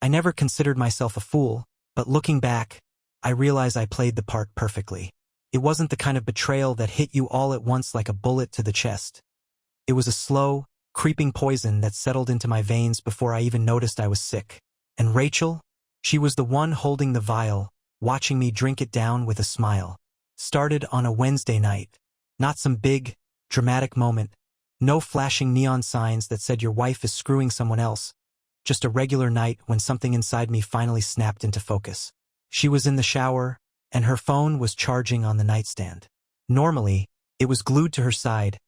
I never considered myself a fool, but looking back, I realize I played the part perfectly. It wasn't the kind of betrayal that hit you all at once like a bullet to the chest. It was a slow, creeping poison that settled into my veins before I even noticed I was sick. And Rachel? She was the one holding the vial, watching me drink it down with a smile. Started on a Wednesday night. Not some big, dramatic moment. No flashing neon signs that said your wife is screwing someone else. Just a regular night when something inside me finally snapped into focus. She was in the shower, and her phone was charging on the nightstand. Normally, it was glued to her side,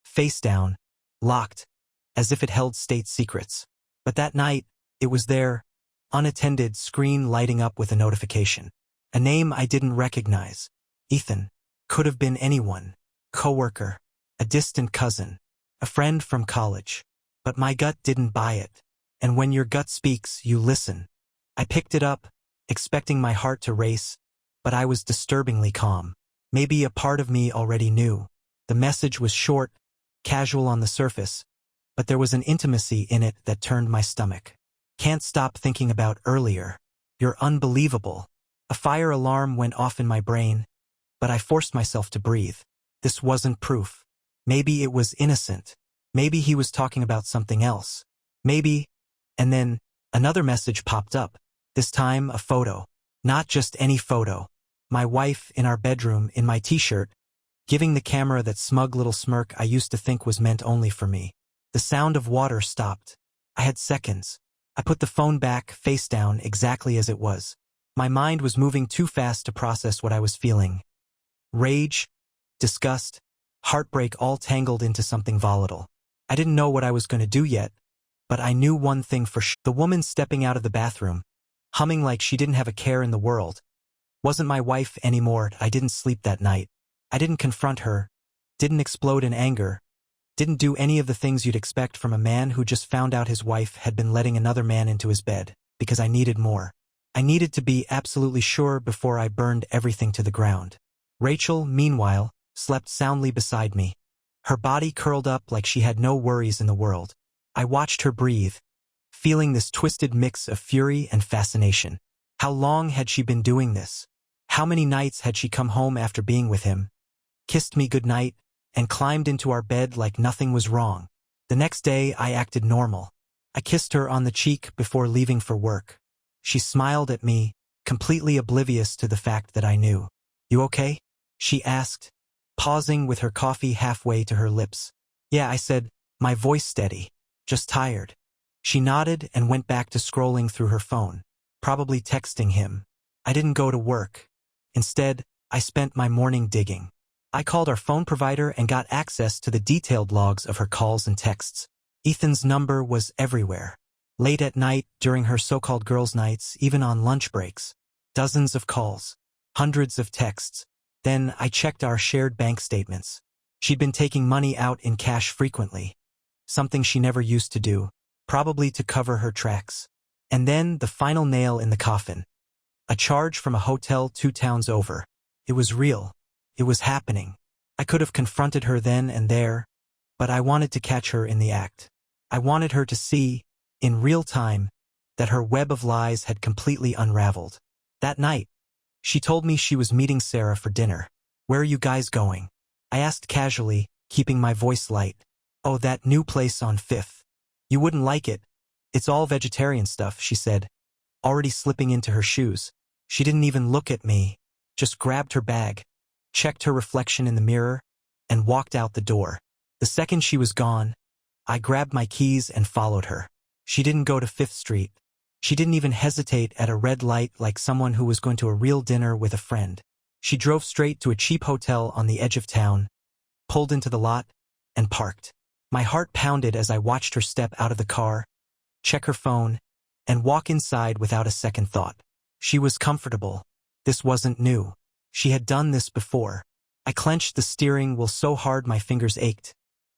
face down, locked, as if it held state secrets. But that night, it was there, unattended, screen lighting up with a notification. A name I didn't recognize. Ethan. Could have been anyone. Coworker. A distant cousin. A friend from college. But my gut didn't buy it. And when your gut speaks, you listen. I picked it up, expecting my heart to race, but I was disturbingly calm. Maybe a part of me already knew. The message was short, casual on the surface, but there was an intimacy in it that turned my stomach. Can't stop thinking about earlier. You're unbelievable. A fire alarm went off in my brain, but I forced myself to breathe. This wasn't proof. Maybe it was innocent. Maybe he was talking about something else. Maybe, and then another message popped up. This time a photo. Not just any photo. My wife in our bedroom in my t-shirt, giving the camera that smug little smirk I used to think was meant only for me. The sound of water stopped. I had seconds. I put the phone back, face down, exactly as it was. My mind was moving too fast to process what I was feeling. Rage, disgust, heartbreak, all tangled into something volatile. I didn't know what I was going to do yet, but I knew one thing for sure. The woman stepping out of the bathroom, humming like she didn't have a care in the world, wasn't my wife anymore. I didn't sleep that night. I didn't confront her, didn't explode in anger, didn't do any of the things you'd expect from a man who just found out his wife had been letting another man into his bed, because I needed more. I needed to be absolutely sure before I burned everything to the ground. Rachel, meanwhile, slept soundly beside me. Her body curled up like she had no worries in the world. I watched her breathe, feeling this twisted mix of fury and fascination. How long had she been doing this? How many nights had she come home after being with him, kissed me goodnight, and climbed into our bed like nothing was wrong? The next day, I acted normal. I kissed her on the cheek before leaving for work. She smiled at me, completely oblivious to the fact that I knew. "You okay?" she asked, pausing with her coffee halfway to her lips. "Yeah," I said, my voice steady. "Just tired." She nodded and went back to scrolling through her phone, probably texting him. I didn't go to work. Instead, I spent my morning digging. I called our phone provider and got access to the detailed logs of her calls and texts. Ethan's number was everywhere. Late at night, during her so-called girls' nights, even on lunch breaks. Dozens of calls. Hundreds of texts. Then I checked our shared bank statements. She'd been taking money out in cash frequently. Something she never used to do, probably to cover her tracks. And then the final nail in the coffin. A charge from a hotel 2 towns over. It was real. It was happening. I could have confronted her then and there, but I wanted to catch her in the act. I wanted her to see, in real time, that her web of lies had completely unraveled. That night, she told me she was meeting Sarah for dinner. "Where are you guys going?" I asked casually, keeping my voice light. "Oh, that new place on 5th. You wouldn't like it. It's all vegetarian stuff," she said, already slipping into her shoes. She didn't even look at me, just grabbed her bag, checked her reflection in the mirror, and walked out the door. The second she was gone, I grabbed my keys and followed her. She didn't go to 5th Street. She didn't even hesitate at a red light like someone who was going to a real dinner with a friend. She drove straight to a cheap hotel on the edge of town, pulled into the lot, and parked. My heart pounded as I watched her step out of the car, check her phone, and walk inside without a second thought. She was comfortable. This wasn't new. She had done this before. I clenched the steering wheel so hard my fingers ached,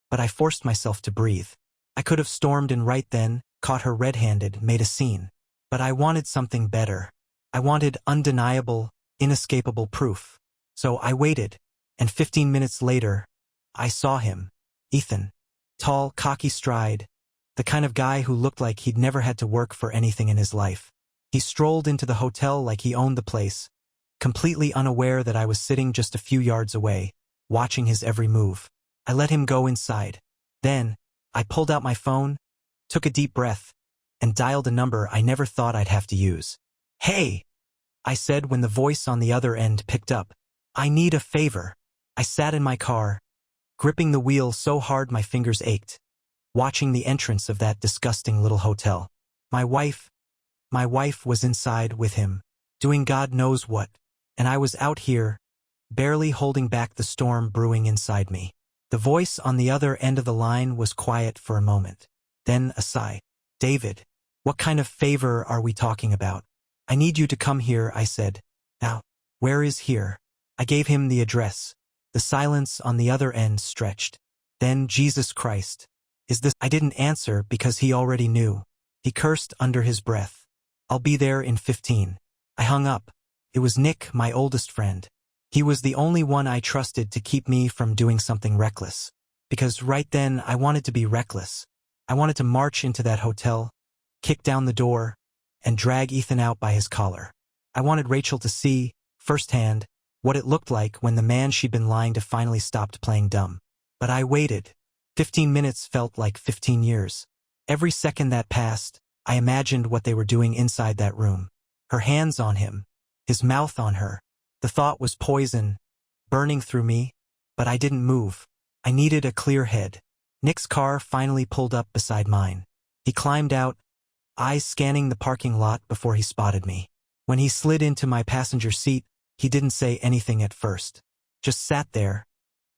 but I forced myself to breathe. I could have stormed in right then, caught her red-handed, made a scene. But I wanted something better. I wanted undeniable, inescapable proof. So I waited, and 15 minutes later, I saw him. Ethan. Tall, cocky stride, the kind of guy who looked like he'd never had to work for anything in his life. He strolled into the hotel like he owned the place, completely unaware that I was sitting just a few yards away, watching his every move. I let him go inside. Then, I pulled out my phone, took a deep breath, and dialed a number I never thought I'd have to use. "Hey," I said when the voice on the other end picked up. "I need a favor." I sat in my car, gripping the wheel so hard my fingers ached, watching the entrance of that disgusting little hotel. My wife was inside with him, doing God knows what, and I was out here, barely holding back the storm brewing inside me. The voice on the other end of the line was quiet for a moment. Then a sigh. "David, what kind of favor are we talking about?" "I need you to come here," I said. "Now, where is here?" I gave him the address. The silence on the other end stretched. Then, Jesus Christ. Is this? I didn't answer because he already knew. He cursed under his breath. "I'll be there in 15. I hung up. It was Nick, my oldest friend. He was the only one I trusted to keep me from doing something reckless. Because right then I wanted to be reckless. I wanted to march into that hotel, kick down the door, and drag Ethan out by his collar. I wanted Rachel to see, firsthand, what it looked like when the man she'd been lying to finally stopped playing dumb. But I waited. 15 minutes felt like 15 years. Every second that passed, I imagined what they were doing inside that room. Her hands on him, his mouth on her. The thought was poison, burning through me, but I didn't move. I needed a clear head. Nick's car finally pulled up beside mine. He climbed out, eyes scanning the parking lot before he spotted me. When he slid into my passenger seat, he didn't say anything at first. Just sat there,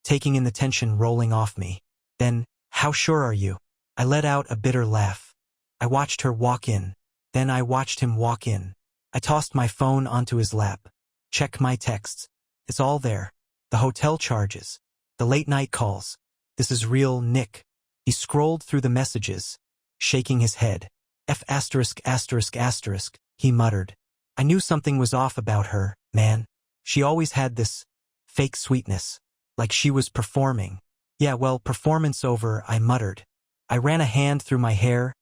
taking in the tension rolling off me. Then, "How sure are you?" I let out a bitter laugh. I watched her walk in. Then I watched him walk in. I tossed my phone onto his lap. Check my texts. It's all there. The hotel charges. The late-night calls. "This is real, Nick." He scrolled through the messages, shaking his head. "F******, he muttered. I knew something was off about her, man. She always had this fake sweetness, like she was performing. "Yeah, well, performance over," I muttered. I ran a hand through my hair,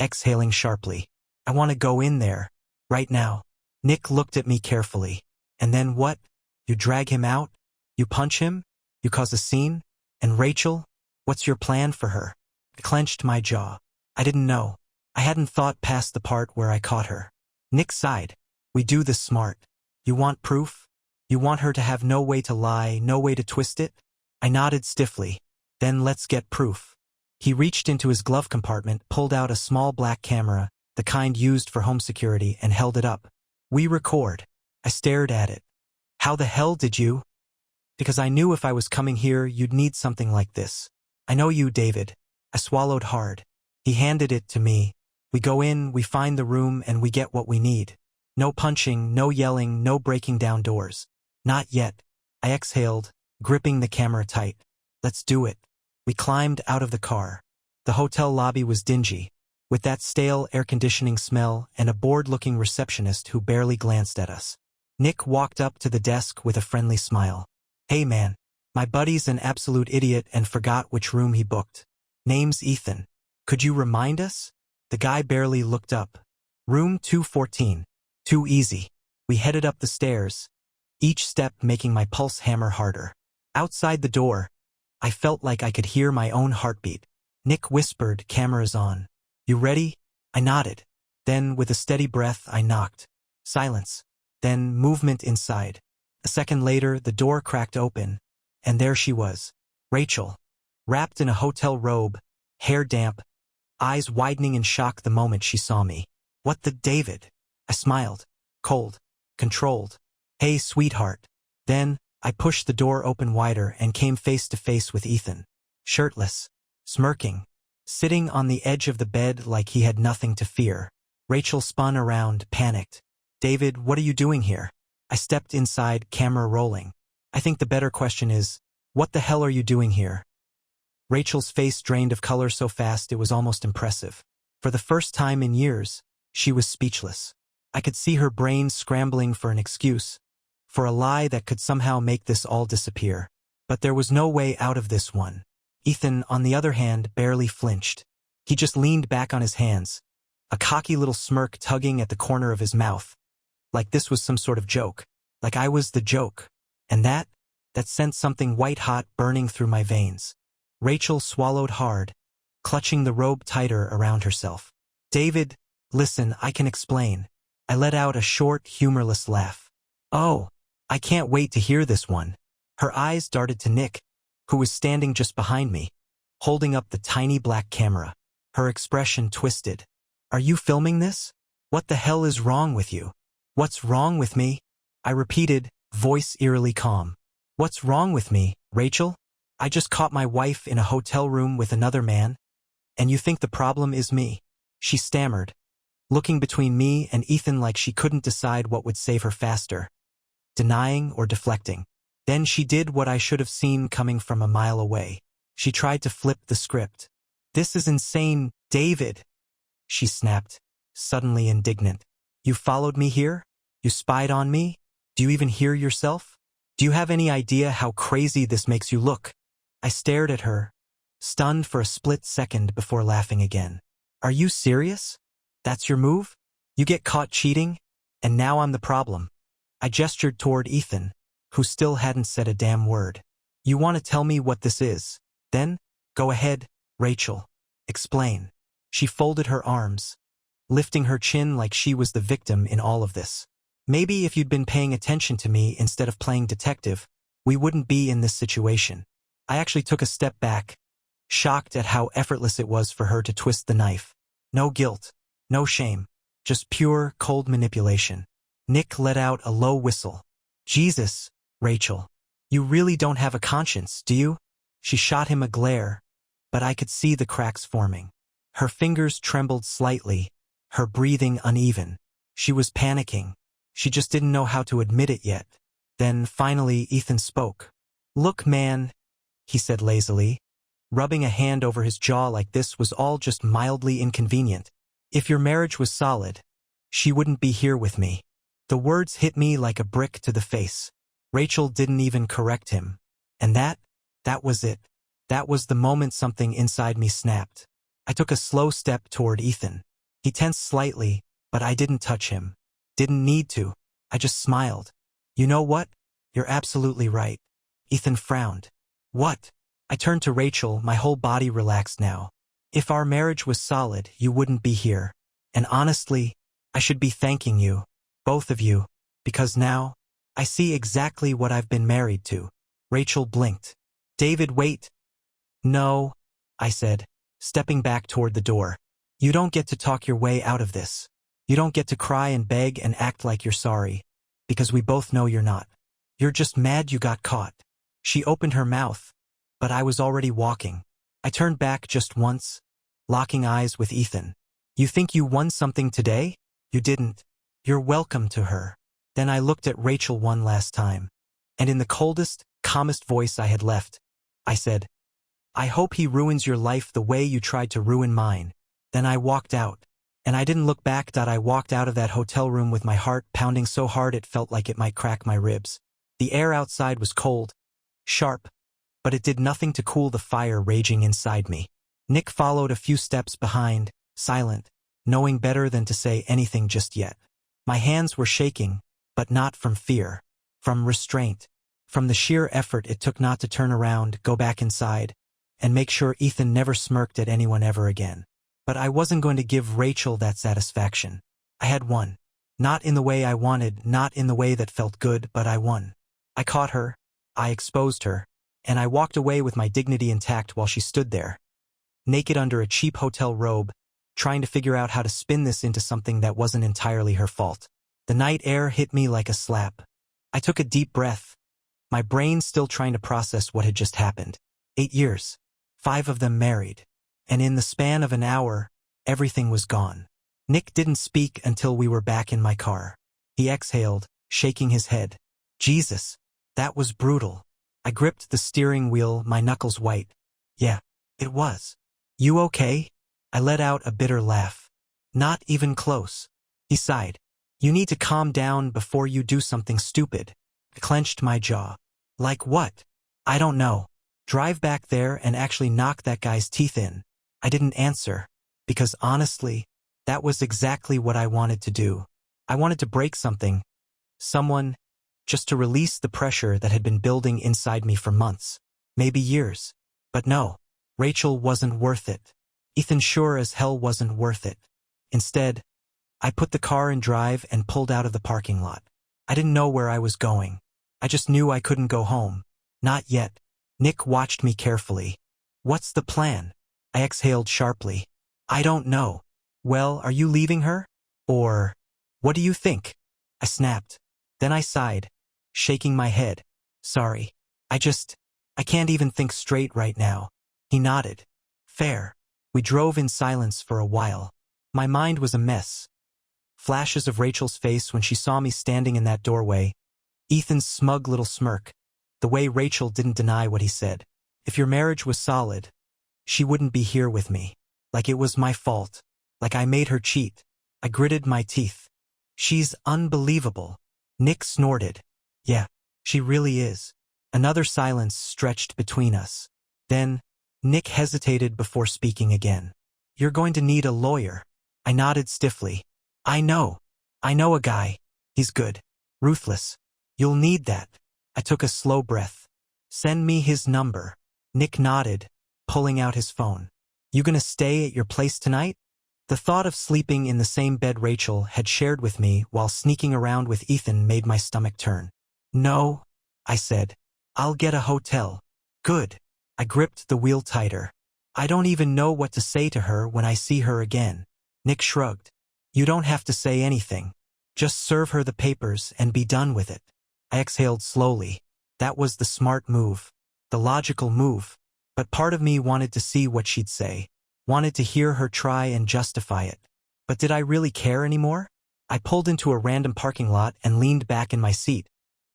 exhaling sharply. "I want to go in there, right now." Nick looked at me carefully. "And then what? You drag him out? You punch him? You cause a scene? And Rachel? What's your plan for her?" I clenched my jaw. I didn't know. I hadn't thought past the part where I caught her. Nick sighed. "We do this smart. You want proof? You want her to have no way to lie, no way to twist it?" I nodded stiffly. "Then let's get proof." He reached into his glove compartment, pulled out a small black camera, the kind used for home security, and held it up. "We record." I stared at it. "How the hell did you?" "Because I knew if I was coming here, you'd need something like this." "I know you, David." I swallowed hard. He handed it to me. "We go in, we find the room, and we get what we need. No punching, no yelling, no breaking down doors." "Not yet." I exhaled, gripping the camera tight. "Let's do it." We climbed out of the car. The hotel lobby was dingy, with that stale air conditioning smell and a bored-looking receptionist who barely glanced at us. Nick walked up to the desk with a friendly smile. "Hey man, my buddy's an absolute idiot and forgot which room he booked. Name's Ethan. Could you remind us?" The guy barely looked up. "Room 214. Too easy." We headed up the stairs, each step making my pulse hammer harder. Outside the door, I felt like I could hear my own heartbeat. Nick whispered, "Cameras on. You ready?" I nodded. Then, with a steady breath, I knocked. Silence. Then movement inside. A second later, the door cracked open, and there she was. Rachel, wrapped in a hotel robe, hair damp, eyes widening in shock the moment she saw me. "What the David?" I smiled. Cold. Controlled. "Hey, sweetheart." Then, I pushed the door open wider and came face to face with Ethan. Shirtless. Smirking. Sitting on the edge of the bed like he had nothing to fear. Rachel spun around, panicked. "David, what are you doing here?" I stepped inside, camera rolling. "I think the better question is, what the hell are you doing here?" Rachel's face drained of color so fast it was almost impressive. For the first time in years, she was speechless. I could see her brain scrambling for an excuse, for a lie that could somehow make this all disappear. But there was no way out of this one. Ethan, on the other hand, barely flinched. He just leaned back on his hands, a cocky little smirk tugging at the corner of his mouth, like this was some sort of joke, like I was the joke. And that sent something white-hot burning through my veins. Rachel swallowed hard, clutching the robe tighter around herself. David, listen, I can explain. I let out a short, humorless laugh. Oh, I can't wait to hear this one. Her eyes darted to Nick, who was standing just behind me, holding up the tiny black camera. Her expression twisted. Are you filming this? What the hell is wrong with you? What's wrong with me? I repeated, voice eerily calm. What's wrong with me, Rachel? I just caught my wife in a hotel room with another man, and you think the problem is me? She stammered, looking between me and Ethan like she couldn't decide what would save her faster, denying or deflecting. Then she did what I should have seen coming from a mile away. She tried to flip the script. This is insane, David, she snapped, suddenly indignant. You followed me here? You spied on me? Do you even hear yourself? Do you have any idea how crazy this makes you look? I stared at her, stunned for a split second before laughing again. Are you serious? That's your move? You get caught cheating, and now I'm the problem. I gestured toward Ethan, who still hadn't said a damn word. You want to tell me what this is? Then, go ahead, Rachel. Explain. She folded her arms, lifting her chin like she was the victim in all of this. Maybe if you'd been paying attention to me instead of playing detective, we wouldn't be in this situation. I actually took a step back, shocked at how effortless it was for her to twist the knife. No guilt, no shame, just pure, cold manipulation. Nick let out a low whistle. Jesus, Rachel, you really don't have a conscience, do you? She shot him a glare, but I could see the cracks forming. Her fingers trembled slightly, her breathing uneven. She was panicking. She just didn't know how to admit it yet. Then, finally, Ethan spoke. Look, man, he said lazily. Rubbing a hand over his jaw like this was all just mildly inconvenient. If your marriage was solid, she wouldn't be here with me. The words hit me like a brick to the face. Rachel didn't even correct him. And that was it. That was the moment something inside me snapped. I took a slow step toward Ethan. He tensed slightly, but I didn't touch him. Didn't need to. I just smiled. You know what? You're absolutely right. Ethan frowned. What? I turned to Rachel, my whole body relaxed now. If our marriage was solid, you wouldn't be here. And honestly, I should be thanking you, both of you, because now, I see exactly what I've been married to. Rachel blinked. David, wait. No, I said, stepping back toward the door. You don't get to talk your way out of this. You don't get to cry and beg and act like you're sorry, because we both know you're not. You're just mad you got caught. She opened her mouth, but I was already walking. I turned back just once, locking eyes with Ethan. You think you won something today? You didn't. You're welcome to her. Then I looked at Rachel one last time, and in the coldest, calmest voice I had left, I said, I hope he ruins your life the way you tried to ruin mine. Then I walked out. And I didn't look back. I walked out of that hotel room with my heart pounding so hard it felt like it might crack my ribs. The air outside was cold, sharp, but it did nothing to cool the fire raging inside me. Nick followed a few steps behind, silent, knowing better than to say anything just yet. My hands were shaking, but not from fear, from restraint, from the sheer effort it took not to turn around, go back inside, and make sure Ethan never smirked at anyone ever again. But I wasn't going to give Rachel that satisfaction. I had won. Not in the way I wanted, not in the way that felt good, but I won. I caught her, I exposed her, and I walked away with my dignity intact while she stood there, naked under a cheap hotel robe, trying to figure out how to spin this into something that wasn't entirely her fault. The night air hit me like a slap. I took a deep breath, my brain still trying to process what had just happened. 8 years, 5 of them married. And in the span of an hour, everything was gone. Nick didn't speak until we were back in my car. He exhaled, shaking his head. Jesus, that was brutal. I gripped the steering wheel, my knuckles white. Yeah, it was. You okay? I let out a bitter laugh. Not even close. He sighed. You need to calm down before you do something stupid. I clenched my jaw. Like what? I don't know. Drive back there and actually knock that guy's teeth in. I didn't answer. because honestly, that was exactly what I wanted to do. I wanted to break something, someone, just to release the pressure that had been building inside me for months, maybe years. But no, Rachel wasn't worth it. Ethan sure as hell wasn't worth it. Instead, I put the car in drive and pulled out of the parking lot. I didn't know where I was going. I just knew I couldn't go home. Not yet. Nick watched me carefully. What's the plan? I exhaled sharply. I don't know. Well, are you leaving her? Or, what do you think? I snapped. Then I sighed, shaking my head. Sorry. I can't even think straight right now. He nodded. Fair. We drove in silence for a while. My mind was a mess. Flashes of Rachel's face when she saw me standing in that doorway. Ethan's smug little smirk. The way Rachel didn't deny what he said. If your marriage was solid, she wouldn't be here with me. Like it was my fault. Like I made her cheat. I gritted my teeth. She's unbelievable. Nick snorted. Yeah, she really is. Another silence stretched between us. Then, Nick hesitated before speaking again. You're going to need a lawyer. I nodded stiffly. I know a guy. He's good. Ruthless. You'll need that. I took a slow breath. Send me his number. Nick nodded, pulling out his phone. You gonna stay at your place tonight? The thought of sleeping in the same bed Rachel had shared with me while sneaking around with Ethan made my stomach turn. No, I said. I'll get a hotel. Good. I gripped the wheel tighter. I don't even know what to say to her when I see her again. Nick shrugged. You don't have to say anything. Just serve her the papers and be done with it. I exhaled slowly. That was the smart move. The logical move. But part of me wanted to see what she'd say. Wanted to hear her try and justify it. But did I really care anymore? I pulled into a random parking lot and leaned back in my seat,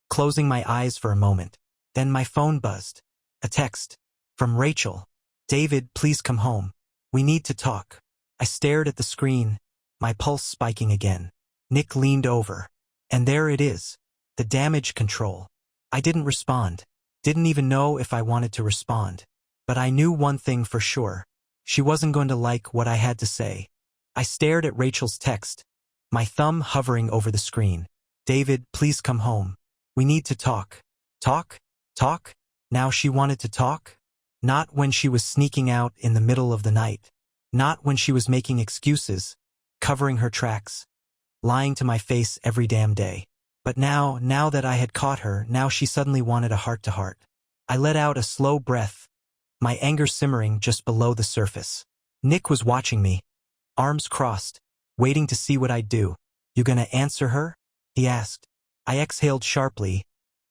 closing my eyes for a moment. Then my phone buzzed. A text. From Rachel. David, please come home. We need to talk. I stared at the screen, my pulse spiking again. Nick leaned over. And there it is. The damage control. I didn't respond. Didn't even know if I wanted to respond. But I knew one thing for sure. She wasn't going to like what I had to say. I stared at Rachel's text, my thumb hovering over the screen. David, please come home. We need to talk. Talk? Talk? Now she wanted to talk? Not when she was sneaking out in the middle of the night. Not when she was making excuses, covering her tracks, lying to my face every damn day. But now that I had caught her, now she suddenly wanted a heart-to-heart. I let out a slow breath, my anger simmering just below the surface. Nick was watching me, arms crossed, waiting to see what I'd do. You gonna answer her? He asked. I exhaled sharply,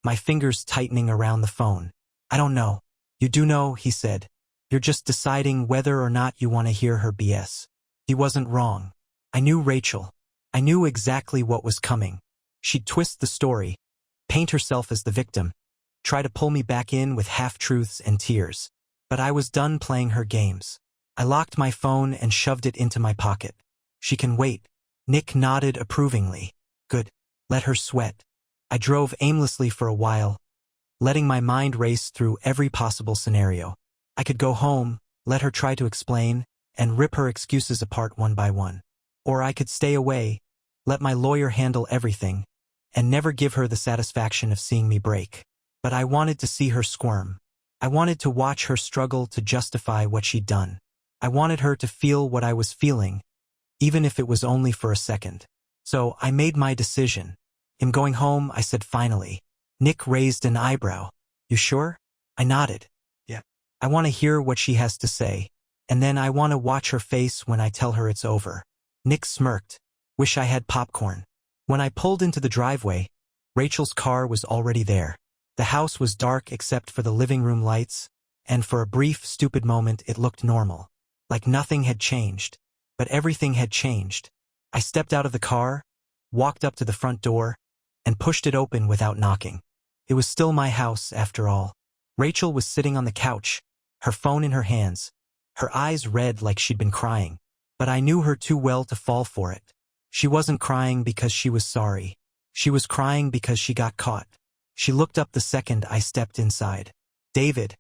my fingers tightening around the phone. I don't know. You do know, he said. You're just deciding whether or not you want to hear her BS. He wasn't wrong. I knew Rachel. I knew exactly what was coming. She'd twist the story, paint herself as the victim, try to pull me back in with half-truths and tears. But I was done playing her games. I locked my phone and shoved it into my pocket. She can wait. Nick nodded approvingly. Good. Let her sweat. I drove aimlessly for a while, letting my mind race through every possible scenario. I could go home, let her try to explain, and rip her excuses apart one by one. Or I could stay away, let my lawyer handle everything, and never give her the satisfaction of seeing me break. But I wanted to see her squirm. I wanted to watch her struggle to justify what she'd done. I wanted her to feel what I was feeling, even if it was only for a second. So I made my decision. I'm going home, I said finally. Nick raised an eyebrow. You sure? I nodded. Yeah. I want to hear what she has to say, and then I want to watch her face when I tell her it's over. Nick smirked. Wish I had popcorn. When I pulled into the driveway, Rachel's car was already there. The house was dark except for the living room lights, and for a brief, stupid moment it looked normal. Like nothing had changed. But everything had changed. I stepped out of the car, walked up to the front door, and pushed it open without knocking. It was still my house, after all. Rachel was sitting on the couch, her phone in her hands, her eyes red like she'd been crying. But I knew her too well to fall for it. She wasn't crying because she was sorry. She was crying because she got caught. She looked up the second I stepped inside. David.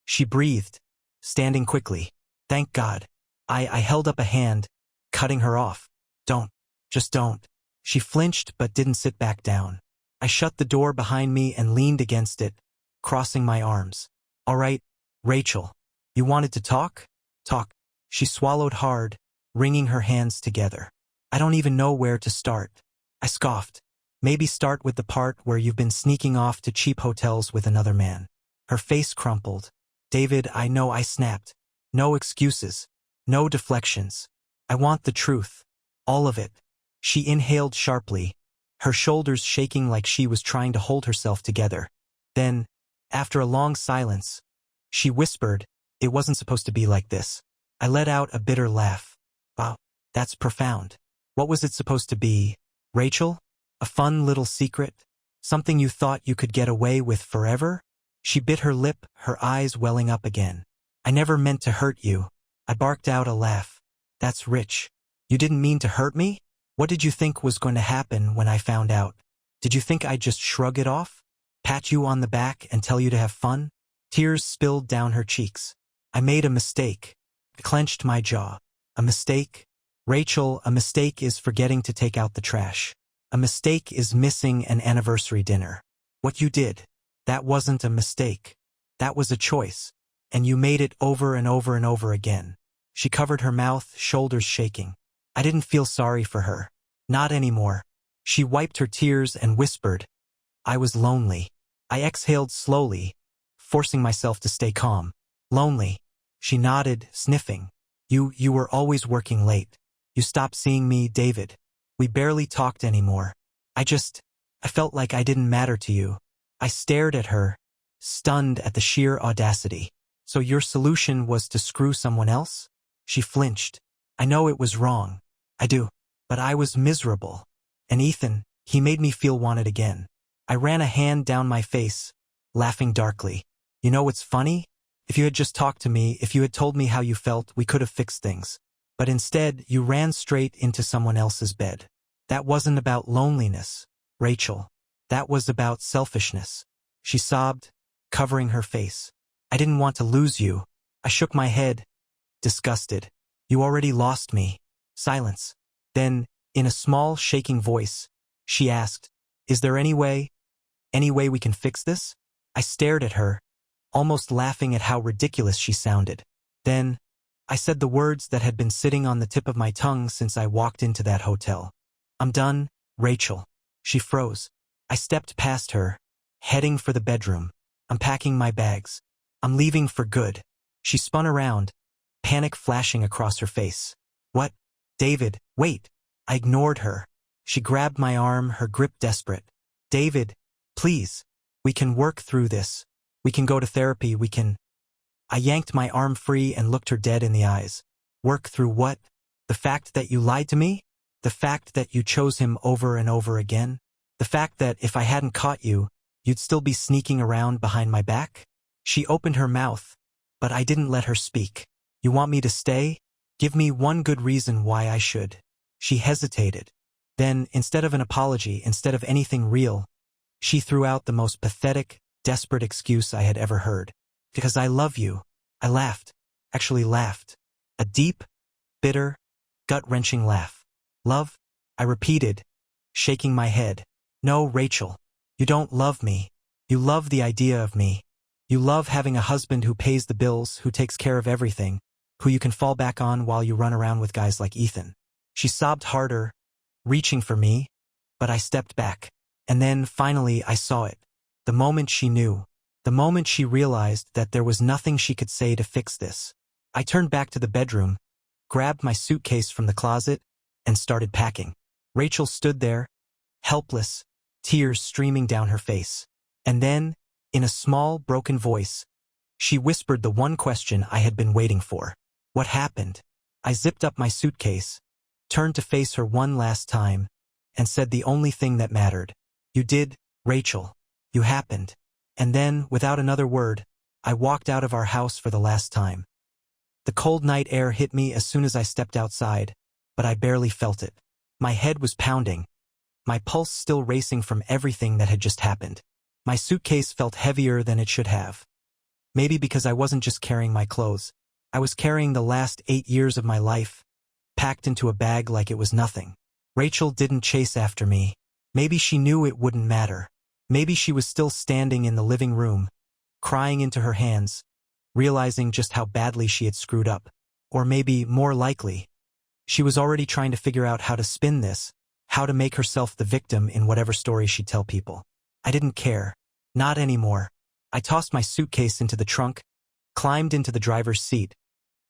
She breathed, standing quickly. Thank God. I held up a hand, cutting her off. Don't. Just don't. She flinched but didn't sit back down. I shut the door behind me and leaned against it, crossing my arms. All right, Rachel. You wanted to talk? Talk. She swallowed hard, wringing her hands together. I don't even know where to start. I scoffed. Maybe start with the part where you've been sneaking off to cheap hotels with another man. Her face crumpled. David, I know. I snapped. No excuses. No deflections. I want the truth. All of it. She inhaled sharply, her shoulders shaking like she was trying to hold herself together. Then, after a long silence, she whispered, "It wasn't supposed to be like this." I let out a bitter laugh. Wow, that's profound. What was it supposed to be, Rachel? A fun little secret? Something you thought you could get away with forever? She bit her lip, her eyes welling up again. I never meant to hurt you. I barked out a laugh. That's rich. You didn't mean to hurt me? What did you think was going to happen when I found out? Did you think I'd just shrug it off? Pat you on the back and tell you to have fun? Tears spilled down her cheeks. I made a mistake. I clenched my jaw. A mistake? Rachel, a mistake is forgetting to take out the trash. A mistake is missing an anniversary dinner. What you did, that wasn't a mistake. That was a choice. And you made it over and over and over again. She covered her mouth, shoulders shaking. I didn't feel sorry for her. Not anymore. She wiped her tears and whispered, I was lonely. I exhaled slowly, forcing myself to stay calm. Lonely. She nodded, sniffing. You were always working late. You stopped seeing me, David. We barely talked anymore. I felt like I didn't matter to you. I stared at her, stunned at the sheer audacity. So your solution was to screw someone else? She flinched. I know it was wrong. I do. But I was miserable. And Ethan, he made me feel wanted again. I ran a hand down my face, laughing darkly. You know what's funny? If you had just talked to me, if you had told me how you felt, we could have fixed things. But instead, you ran straight into someone else's bed. That wasn't about loneliness, Rachel. That was about selfishness. She sobbed, covering her face. I didn't want to lose you. I shook my head, disgusted. You already lost me. Silence. Then, in a small, shaking voice, she asked, Is there any way we can fix this? I stared at her, almost laughing at how ridiculous she sounded. Then, I said the words that had been sitting on the tip of my tongue since I walked into that hotel. I'm done, Rachel. She froze. I stepped past her, heading for the bedroom. I'm packing my bags. I'm leaving for good. She spun around, panic flashing across her face. What? David, wait. I ignored her. She grabbed my arm, her grip desperate. David, please. We can work through this. We can go to therapy, we can... I yanked my arm free and looked her dead in the eyes. Work through what? The fact that you lied to me? The fact that you chose him over and over again? The fact that if I hadn't caught you, you'd still be sneaking around behind my back? She opened her mouth, but I didn't let her speak. You want me to stay? Give me one good reason why I should. She hesitated. Then, instead of an apology, instead of anything real, she threw out the most pathetic, desperate excuse I had ever heard. Because I love you. I laughed. Actually laughed. A deep, bitter, gut-wrenching laugh. Love? I repeated, shaking my head. No, Rachel. You don't love me. You love the idea of me. You love having a husband who pays the bills, who takes care of everything, who you can fall back on while you run around with guys like Ethan. She sobbed harder, reaching for me, but I stepped back. And then, finally, I saw it. The moment she knew. The moment she realized that there was nothing she could say to fix this. I turned back to the bedroom, grabbed my suitcase from the closet, and started packing. Rachel stood there, helpless, tears streaming down her face. And then, in a small, broken voice, she whispered the one question I had been waiting for. What happened? I zipped up my suitcase, turned to face her one last time, and said the only thing that mattered. You did, Rachel. You happened. And then, without another word, I walked out of our house for the last time. The cold night air hit me as soon as I stepped outside, but I barely felt it. My head was pounding, my pulse still racing from everything that had just happened. My suitcase felt heavier than it should have. Maybe because I wasn't just carrying my clothes. I was carrying the last 8 years of my life, packed into a bag like it was nothing. Rachel didn't chase after me. Maybe she knew it wouldn't matter. Maybe she was still standing in the living room, crying into her hands, realizing just how badly she had screwed up. Or maybe, more likely, she was already trying to figure out how to spin this, how to make herself the victim in whatever story she'd tell people. I didn't care. Not anymore. I tossed my suitcase into the trunk, climbed into the driver's seat,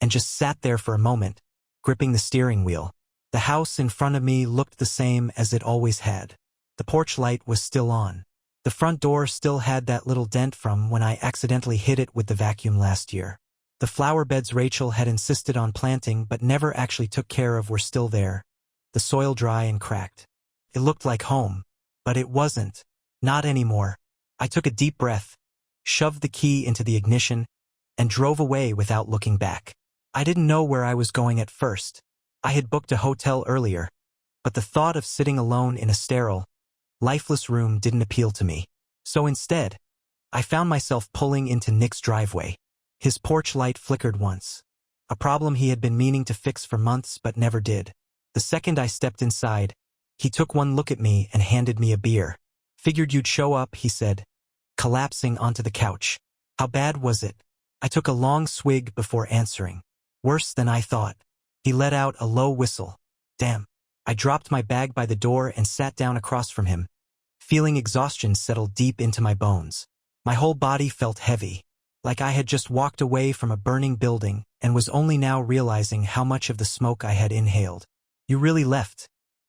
and just sat there for a moment, gripping the steering wheel. The house in front of me looked the same as it always had. The porch light was still on. The front door still had that little dent from when I accidentally hit it with the vacuum last year. The flower beds Rachel had insisted on planting but never actually took care of were still there, the soil dry and cracked. It looked like home, but it wasn't. Not anymore. I took a deep breath, shoved the key into the ignition, and drove away without looking back. I didn't know where I was going at first. I had booked a hotel earlier, but the thought of sitting alone in a sterile, lifeless room didn't appeal to me. So instead, I found myself pulling into Nick's driveway. His porch light flickered once, a problem he had been meaning to fix for months but never did. The second I stepped inside, he took one look at me and handed me a beer. "Figured you'd show up," he said, collapsing onto the couch. "How bad was it?" I took a long swig before answering. "Worse than I thought." He let out a low whistle. "Damn." I dropped my bag by the door and sat down across from him, feeling exhaustion settle deep into my bones. My whole body felt heavy, like I had just walked away from a burning building and was only now realizing how much of the smoke I had inhaled. "You really left?"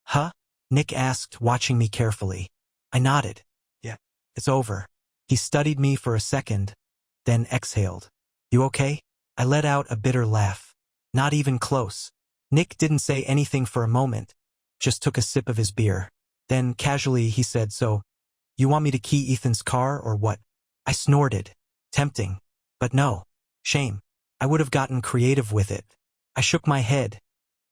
"Huh?" Nick asked, watching me carefully. I nodded. "Yeah, it's over." He studied me for a second, then exhaled. "You okay?" I let out a bitter laugh. "Not even close." Nick didn't say anything for a moment, just took a sip of his beer. Then, casually, he said, "So, you want me to key Ethan's car or what?" I snorted. Tempting. But no. Shame. I would have gotten creative with it. I shook my head,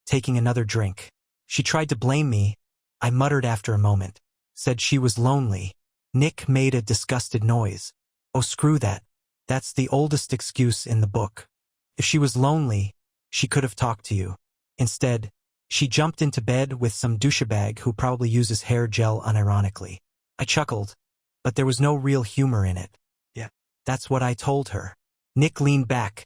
taking another drink. "She tried to blame me," I muttered after a moment. "Said she was lonely." Nick made a disgusted noise. "Oh, screw that. That's the oldest excuse in the book. If she was lonely, she could have talked to you. Instead, she jumped into bed with some douchebag who probably uses hair gel unironically." I chuckled, but there was no real humor in it. "Yeah, that's what I told her." Nick leaned back,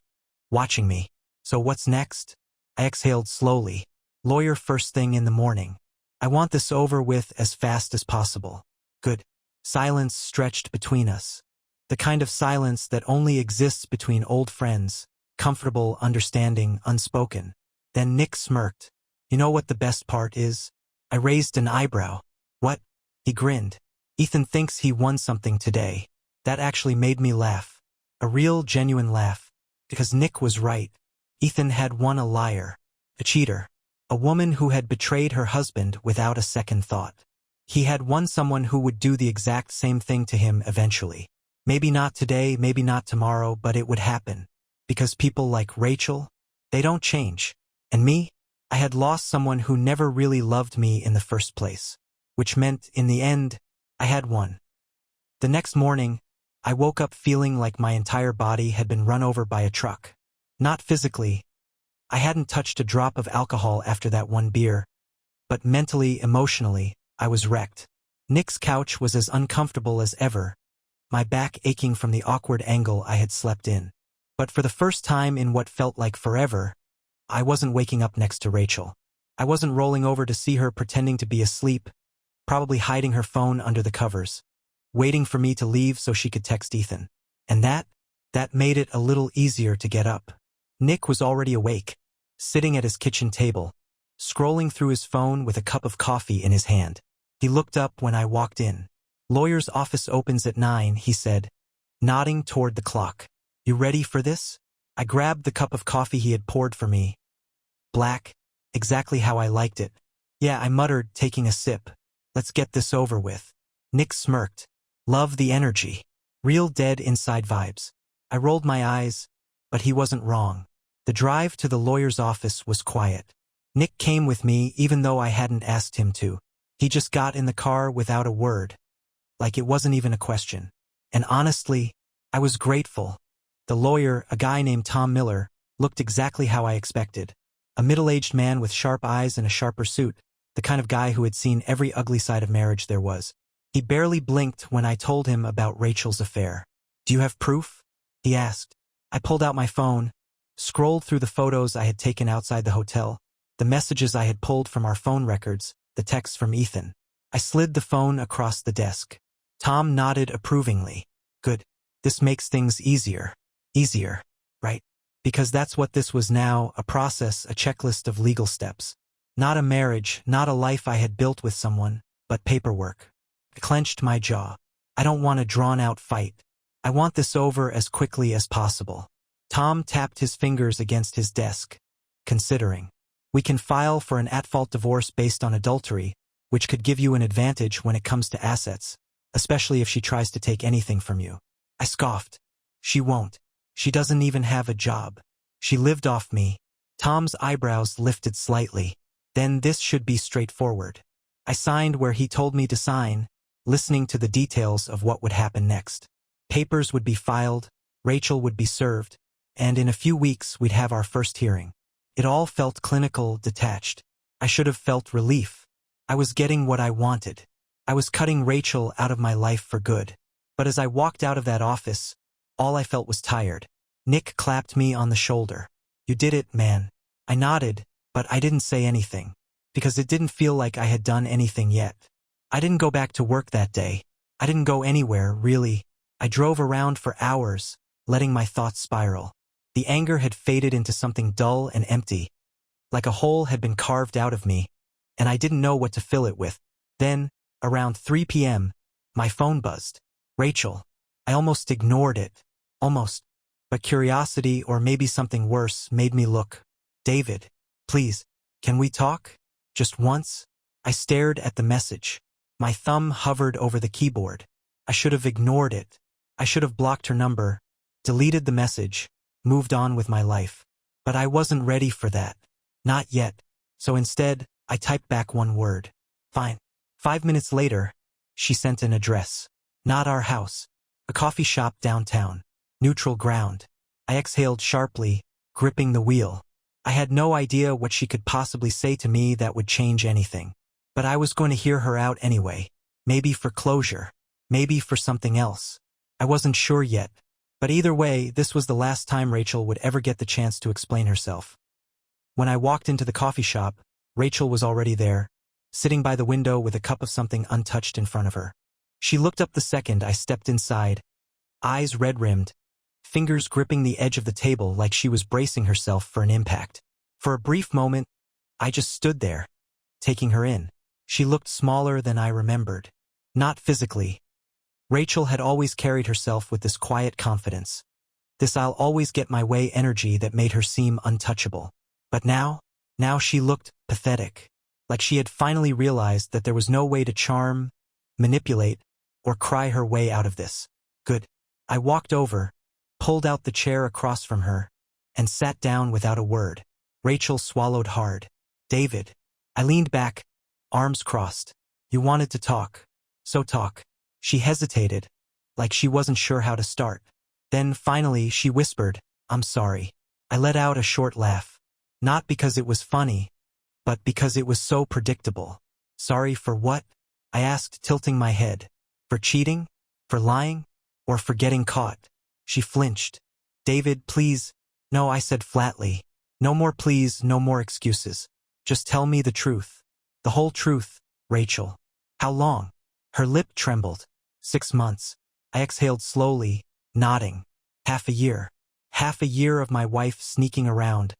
watching me. "So what's next?" I exhaled slowly. "Lawyer first thing in the morning. I want this over with as fast as possible." "Good." Silence stretched between us. The kind of silence that only exists between old friends, comfortable, understanding, unspoken. Then Nick smirked. "You know what the best part is?" I raised an eyebrow. "What?" He grinned. "Ethan thinks he won something today." That actually made me laugh. A real, genuine laugh. Because Nick was right. Ethan had won a liar. A cheater. A woman who had betrayed her husband without a second thought. He had won someone who would do the exact same thing to him eventually. Maybe not today, maybe not tomorrow, but it would happen. Because people like Rachel, they don't change. And me? I had lost someone who never really loved me in the first place. Which meant, in the end, I had won. The next morning, I woke up feeling like my entire body had been run over by a truck. Not physically. I hadn't touched a drop of alcohol after that one beer. But mentally, emotionally, I was wrecked. Nick's couch was as uncomfortable as ever, my back aching from the awkward angle I had slept in. But for the first time in what felt like forever, I wasn't waking up next to Rachel. I wasn't rolling over to see her pretending to be asleep, probably hiding her phone under the covers, waiting for me to leave so she could text Ethan. And that made it a little easier to get up. Nick was already awake, sitting at his kitchen table, scrolling through his phone with a cup of coffee in his hand. He looked up when I walked in. "Lawyer's office opens at 9, he said, nodding toward the clock. "You ready for this?" I grabbed the cup of coffee he had poured for me. Black, exactly how I liked it. "Yeah," I muttered, taking a sip. "Let's get this over with." Nick smirked. "Love the energy. Real dead inside vibes." I rolled my eyes, but he wasn't wrong. The drive to the lawyer's office was quiet. Nick came with me even though I hadn't asked him to. He just got in the car without a word, like it wasn't even a question. And honestly, I was grateful. The lawyer, a guy named Tom Miller, looked exactly how I expected. A middle-aged man with sharp eyes and a sharper suit, the kind of guy who had seen every ugly side of marriage there was. He barely blinked when I told him about Rachel's affair. "Do you have proof?" he asked. I pulled out my phone, scrolled through the photos I had taken outside the hotel, the messages I had pulled from our phone records, the texts from Ethan. I slid the phone across the desk. Tom nodded approvingly. "Good. This makes things easier. Easier, right? Because that's what this was now, a process, a checklist of legal steps. Not a marriage, not a life I had built with someone, but paperwork." I clenched my jaw. I don't want a drawn-out fight. I want this over as quickly as possible. Tom tapped his fingers against his desk, considering. "We can file for an at-fault divorce based on adultery, which could give you an advantage when it comes to assets, especially if she tries to take anything from you." I scoffed. "She won't. She doesn't even have a job. She lived off me." Tom's eyebrows lifted slightly. "Then this should be straightforward." I signed where he told me to sign, listening to the details of what would happen next. Papers would be filed, Rachel would be served, and in a few weeks we'd have our first hearing. It all felt clinical, detached. I should have felt relief. I was getting what I wanted. I was cutting Rachel out of my life for good. But as I walked out of that office, all I felt was tired. Nick clapped me on the shoulder. "You did it, man." I nodded, but I didn't say anything, because it didn't feel like I had done anything yet. I didn't go back to work that day. I didn't go anywhere, really. I drove around for hours, letting my thoughts spiral. The anger had faded into something dull and empty, like a hole had been carved out of me, and I didn't know what to fill it with. Then, around 3 p.m., my phone buzzed. Rachel. I almost ignored it. Almost. But curiosity, or maybe something worse, made me look. "David, please, can we talk? Just once?" I stared at the message. My thumb hovered over the keyboard. I should have ignored it. I should have blocked her number, deleted the message, moved on with my life. But I wasn't ready for that. Not yet. So instead, I typed back one word. "Fine." 5 minutes later, she sent an address. Not our house. A coffee shop downtown. Neutral ground. I exhaled sharply, gripping the wheel. I had no idea what she could possibly say to me that would change anything. But I was going to hear her out anyway. Maybe for closure. Maybe for something else. I wasn't sure yet. But either way, this was the last time Rachel would ever get the chance to explain herself. When I walked into the coffee shop, Rachel was already there, sitting by the window with a cup of something untouched in front of her. She looked up the second I stepped inside, eyes red-rimmed, fingers gripping the edge of the table like she was bracing herself for an impact. For a brief moment, I just stood there, taking her in. She looked smaller than I remembered. Not physically. Rachel had always carried herself with this quiet confidence. This "I'll always get my way" energy that made her seem untouchable. But now she looked pathetic. Like she had finally realized that there was no way to charm, manipulate, or cry her way out of this. Good. I walked over, pulled out the chair across from her, and sat down without a word. Rachel swallowed hard. "David." I leaned back, arms crossed. "You wanted to talk. So talk." She hesitated, like she wasn't sure how to start. Then finally she whispered, "I'm sorry." I let out a short laugh. Not because it was funny, but because it was so predictable. "Sorry for what?" I asked, tilting my head. "For cheating? For lying? Or for getting caught?" She flinched. "David, please." "No," I said flatly. "No more please, no more excuses. Just tell me the truth. The whole truth, Rachel." "How long?" Her lip trembled. 6 months. I exhaled slowly, nodding. "Half a year. Half a year of my wife sneaking around,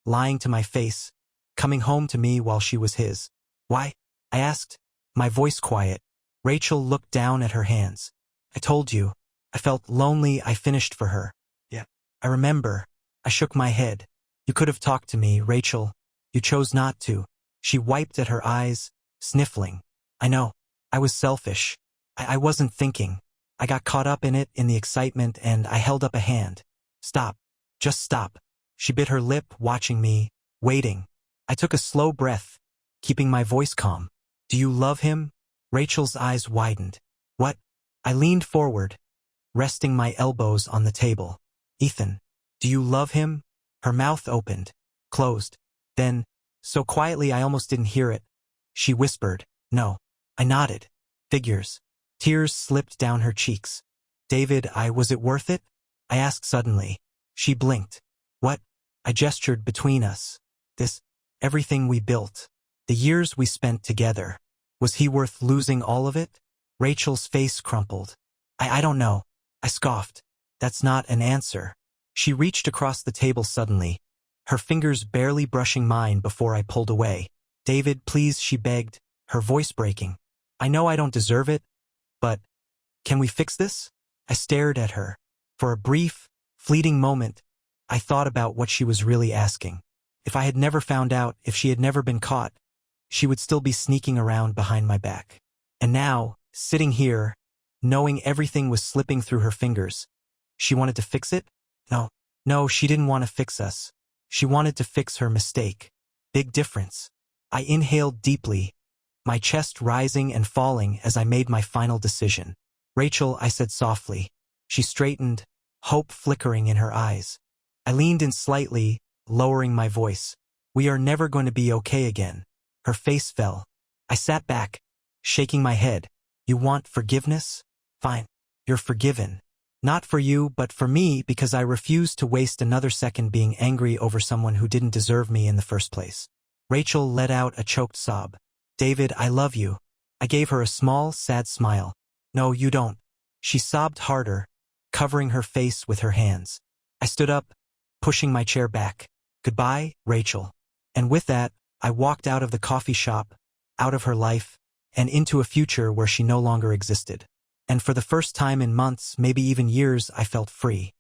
lying to my face, coming home to me while she was his." "Why?" I asked, my voice quiet. Rachel looked down at her hands. "I told you. I felt lonely. I finished for her." "Yeah. I remember." I shook my head. "You could have talked to me, Rachel. You chose not to." She wiped at her eyes, sniffling. "I know. I was selfish. I wasn't thinking. I got caught up in it, in the excitement, and I held up a hand. Stop. Just stop." She bit her lip, watching me, waiting. I took a slow breath, keeping my voice calm. "Do you love him?" Rachel's eyes widened. "What?" I leaned forward, resting my elbows on the table. "Ethan, do you love him?" Her mouth opened, closed. Then, so quietly I almost didn't hear it, she whispered, "No." I nodded. Figures. Tears slipped down her cheeks. "David, was it worth it?" I asked suddenly. She blinked. "What?" I gestured between us. "This, everything we built. The years we spent together. Was he worth losing all of it?" Rachel's face crumpled. I don't know." I scoffed. "That's not an answer." She reached across the table suddenly, her fingers barely brushing mine before I pulled away. "David, please," she begged, her voice breaking. "I know I don't deserve it, but can we fix this?" I stared at her. For a brief, fleeting moment, I thought about what she was really asking. If I had never found out, if she had never been caught, she would still be sneaking around behind my back. And now, sitting here, knowing everything was slipping through her fingers, she wanted to fix it? No, she didn't want to fix us. She wanted to fix her mistake. Big difference. I inhaled deeply, my chest rising and falling as I made my final decision. "Rachel," I said softly. She straightened, hope flickering in her eyes. I leaned in slightly, lowering my voice. "We are never going to be okay again." Her face fell. I sat back, shaking my head. "You want forgiveness? Fine. You're forgiven. Not for you, but for me, because I refused to waste another second being angry over someone who didn't deserve me in the first place." Rachel let out a choked sob. "David, I love you." I gave her a small, sad smile. "No, you don't." She sobbed harder, covering her face with her hands. I stood up, pushing my chair back. "Goodbye, Rachel." And with that, I walked out of the coffee shop, out of her life, and into a future where she no longer existed. And for the first time in months, maybe even years, I felt free.